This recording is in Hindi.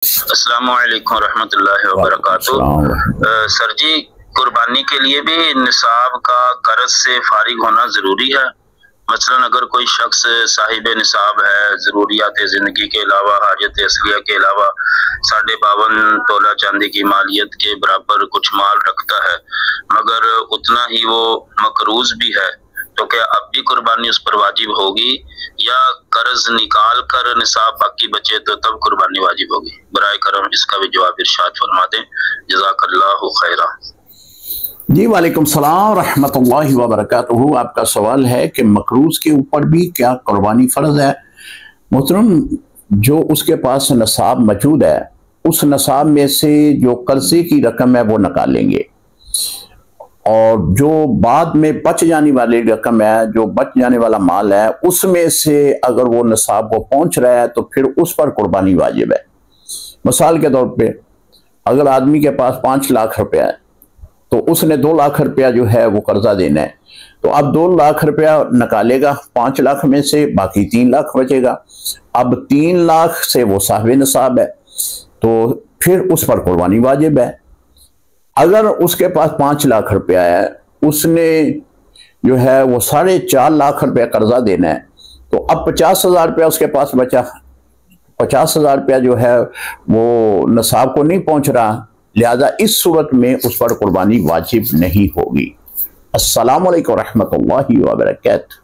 अस्सलामु अलैकुम रहमतुल्लाहि व बरकातुहू। सर जी, कुर्बानी के लिए भी निसाब का कर्ज से फारिग होना जरूरी है। मसलन अगर कोई शख्स साहिब निसाब है, जरूरियात जिंदगी के अलावा, हाजत असलिया के अलावा 52.5 तोला चांदी की मालियत के बराबर कुछ माल रखता है, मगर उतना ही वो मकरूज भी है, तो क्या अब भी कुर्बानी उस पर वाजिब होगी, या कर्ज निकाल कर निसाब बाकी बचे तो तब कुर्बानी वाजिब होगी? बराए करम इसका भी जवाब इरशाद फरमा दें। जज़ाकल्लाहु खैरा। जी वालेकुम सलाम रहमतुल्लाहि व बरकातुहू। आपका सवाल है कि मकरूज के ऊपर भी क्या कुर्बानी फ़र्ज है? मोहतरम, जो उसके पास नसाब मौजूद है, उस नसाब में से जो कर्जे की रकम है वो निकालेंगे, और जो बाद में बच जाने वाली रकम है, जो बच जाने वाला माल है, उसमें से अगर वो नसाब को पहुंच रहा है तो फिर उस पर कुर्बानी वाजिब है। मिसाल के तौर पे अगर आदमी के पास 5 लाख रुपया है तो उसने 2 लाख रुपया जो है वो कर्जा देना है, तो अब 2 लाख रुपया निकालेगा 5 लाख में से, बाकी 3 लाख बचेगा। अब 3 लाख से वो साहिब निसाब है, तो फिर उस पर कुर्बानी वाजिब है। अगर उसके पास 5 लाख रुपया है, उसने जो है वो 4.5 लाख रुपया कर्जा देना है, तो अब 50,000 रुपया उसके पास बचा। 50,000 रुपया जो है वो नसाब को नहीं पहुंच रहा, लिहाजा इस सूरत में उस पर कुर्बानी वाजिब नहीं होगी। अस्सलामु अलैकुम रहमतुल्लाहि व बरकातुहू।